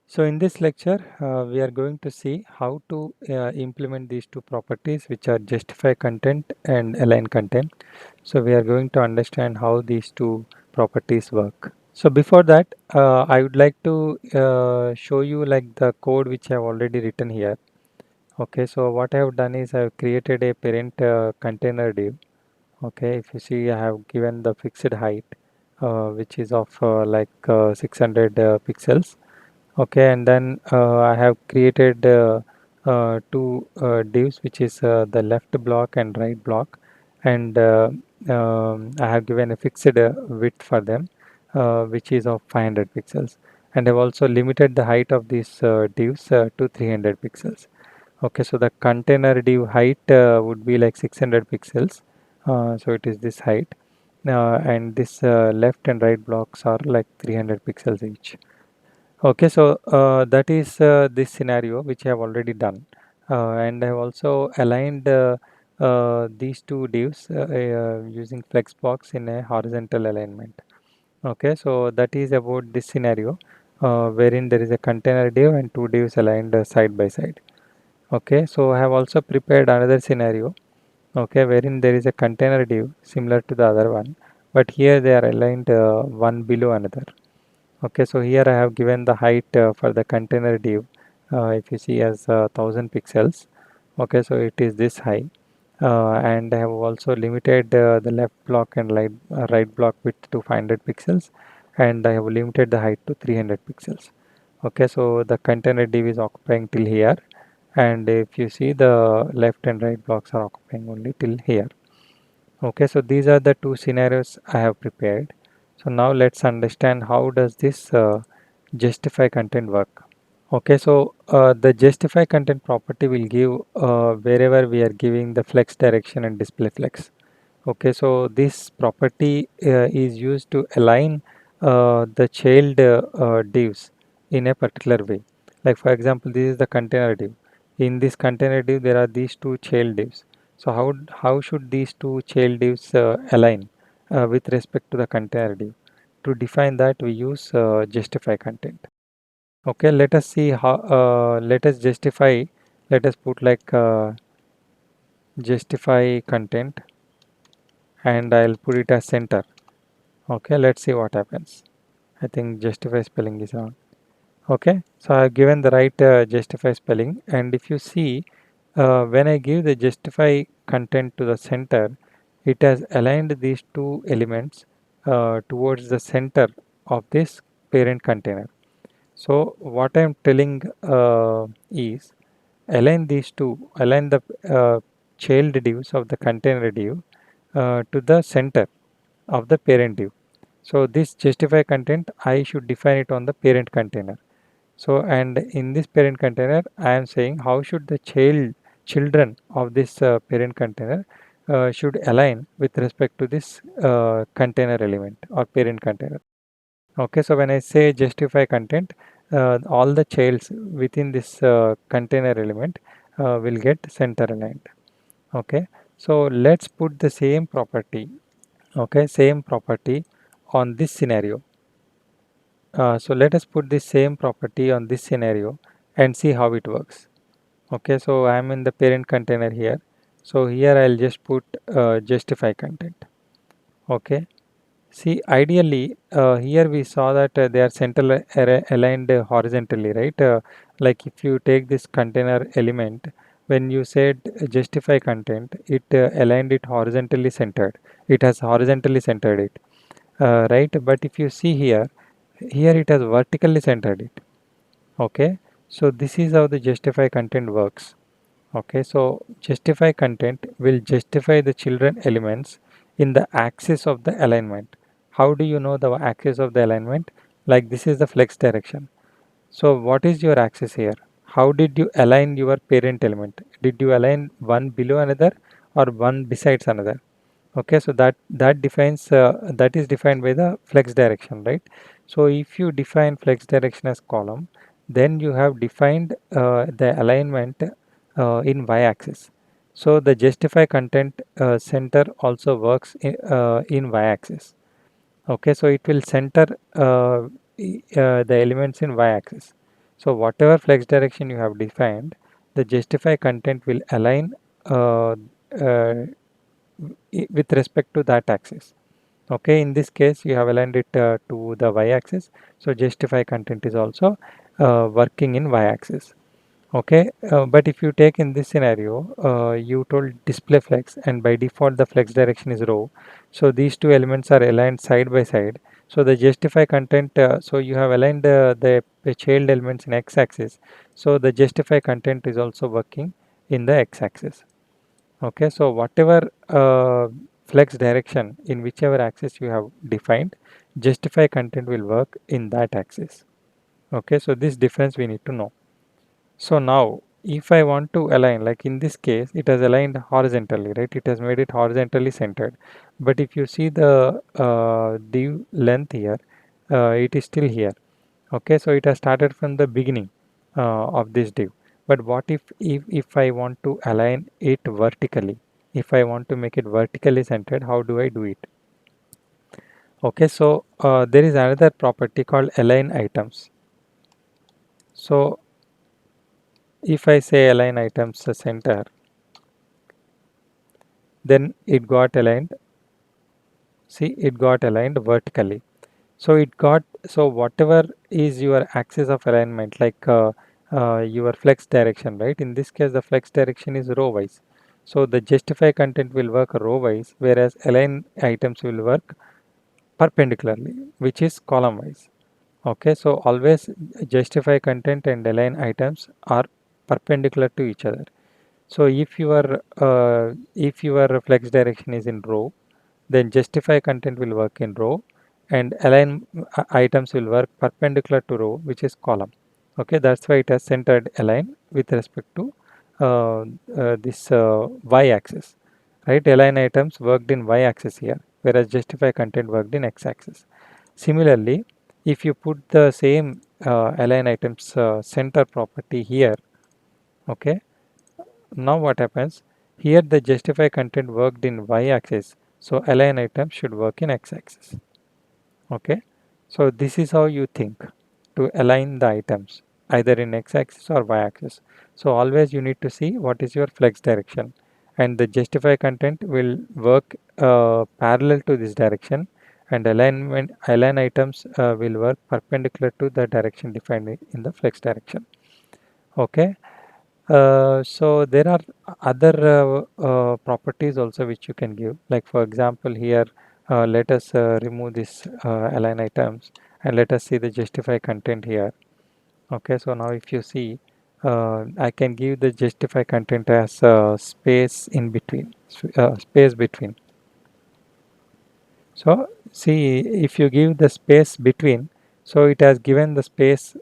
So in this lecture, we are going to see how to implement these two properties, which are justify content and align content. So we are going to understand how these two properties work. So before that, I would like to show you like the code which I have already written here. Okay, so what I have done is I have created a parent container div. Okay, if you see, I have given the fixed height, which is of 600 pixels. Okay, and then I have created two divs, which is the left block and right block, and I have given a fixed width for them, which is of 500 pixels, and I've also limited the height of these divs to 300 pixels. Okay, so the container div height would be like 600 pixels, so it is this height, and this left and right blocks are like 300 pixels each. Okay, so that is this scenario which I have already done, and I have also aligned these two divs using Flexbox in a horizontal alignment. Okay, so that is about this scenario wherein there is a container div and two divs aligned side by side. Okay, so I have also prepared another scenario. Okay, wherein there is a container div similar to the other one, but here they are aligned one below another. Okay, so here I have given the height for the container div. If you see as 1000 pixels. Okay, so it is this high, and I have also limited the left block and right block width to 500 pixels, and I have limited the height to 300 pixels. Okay, so the container div is occupying till here, and if you see the left and right blocks are occupying only till here. Okay, so these are the two scenarios I have prepared. So now let's understand how does this justify content work. Okay, so the justify content property will give wherever we are giving the flex direction and display flex. Okay, so this property is used to align the child divs in a particular way. Like for example, this is the container div. In this container div, there are these two child divs. So how should these two child divs align with respect to the container div? To define that, we use justify content. Okay, let us see how. Let us justify. Let us put like justify content, and I'll put it as center. Okay, let's see what happens. I think justify spelling is wrong. Okay, so I've given the right justify spelling, and if you see, when I give the justify content to the center, it has aligned these two elements towards the center of this parent container. So what I'm telling is align these two, align the child divs of the container div to the center of the parent div. So this justify content, I should define it on the parent container. So and in this parent container, I am saying how should the children of this parent container should align with respect to this container element or parent container. Okay, so when I say justify content, all the childs within this container element will get center aligned. Okay, so let's put the same property. Okay, same property on this scenario. So let us put the same property on this scenario and see how it works. Okay, so I am in the parent container here. So here I'll just put justify content. Okay. See, ideally, here we saw that they are center aligned horizontally, right? Like if you take this container element, when you said justify content, it aligned it horizontally centered. It has horizontally centered it, right? But if you see here, here it has vertically centered it. Okay, so this is how the justify content works. Okay, so justify content will justify the children elements in the axis of the alignment. How do you know the axis of the alignment? Like this is the flex direction. So what is your axis here? How did you align your parent element? Did you align one below another or one besides another? Okay, so that defines that is defined by the flex direction, right? So if you define flex direction as column, then you have defined the alignment in y-axis. So the justify content center also works in y-axis. Okay, so it will center the elements in y-axis. So whatever flex direction you have defined, the justify content will align uh, uh, with respect to that axis. Okay, in this case you have aligned it to the y-axis, so justify content is also working in y-axis. Okay, but if you take in this scenario, you told display flex, and by default the flex direction is row, so these two elements are aligned side by side. So the justify content, so you have aligned the child elements in x-axis, so the justify content is also working in the x-axis. Okay, so whatever flex direction in whichever axis you have defined, justify content will work in that axis. Okay, so this difference we need to know. So now if I want to align, like in this case it has aligned horizontally, right? It has made it horizontally centered. But if you see the div length here, it is still here. Okay, so it has started from the beginning of this div. But what if I want to align it vertically? If I want to make it vertically centered, how do I do it? Okay, so there is another property called align items. So if I say align items center, then it got aligned. See, it got aligned vertically. So it got, so whatever is your axis of alignment, like your flex direction, right? In this case the flex direction is row wise, so the justify content will work row wise, whereas align items will work perpendicularly, which is column wise. Okay, so always justify content and align items are perpendicular to each other. So if your flex direction is in row, then justify content will work in row, and align items will work perpendicular to row, which is column. Okay, that's why it has centered align with respect to this y-axis, right? Align items worked in y-axis here, whereas justify content worked in x-axis. Similarly, if you put the same align items center property here, okay, now what happens? Here the justify content worked in y-axis, so align item should work in x-axis. Okay, so this is how you think to align the items either in x-axis or y-axis. So always you need to see what is your flex direction, and the justify content will work parallel to this direction, and align items will work perpendicular to the direction defined in the flex direction. Okay, so there are other properties also which you can give. Like for example, here let us remove this align items, and let us see the justify content here. Okay, so now if you see, I can give the justify content as space in between, space between. So see, if you give the space between, so it has given the space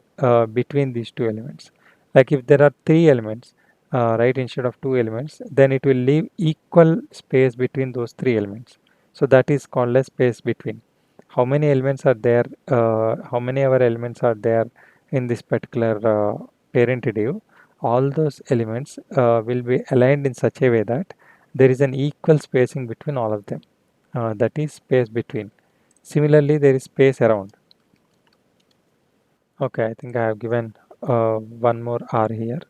between these two elements. Like if there are three elements, right, instead of two elements, then it will leave equal space between those three elements. So that is called as space between. How many elements are there? How many other elements are there in this particular parent div? All those elements will be aligned in such a way that there is an equal spacing between all of them, that is space between. Similarly, there is space around. Okay, I think I have given one more R here.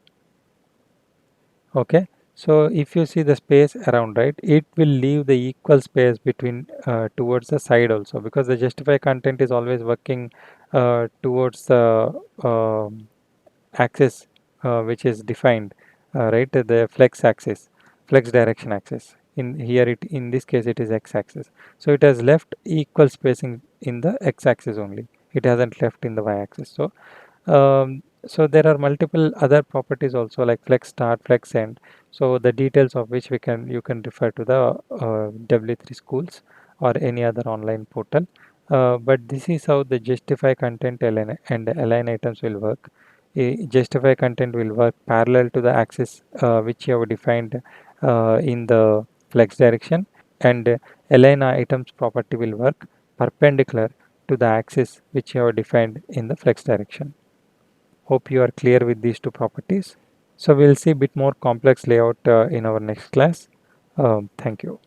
Okay, so if you see the space around, right, it will leave the equal space between towards the side also, because the justify content is always working towards the axis which is defined, right, the flex axis, flex direction axis. In here, it in this case it is x-axis, so it has left equal spacing in the x-axis only, it hasn't left in the y-axis. So there are multiple other properties also, like flex start, flex end, so the details of which you can refer to the W3 schools or any other online portal. But this is how the justify content and align items will work. Justify content will work parallel to the axis which you have defined in the flex direction, and align items property will work perpendicular to the axis which you have defined in the flex direction. Hope you are clear with these two properties. So we'll see a bit more complex layout in our next class. Thank you.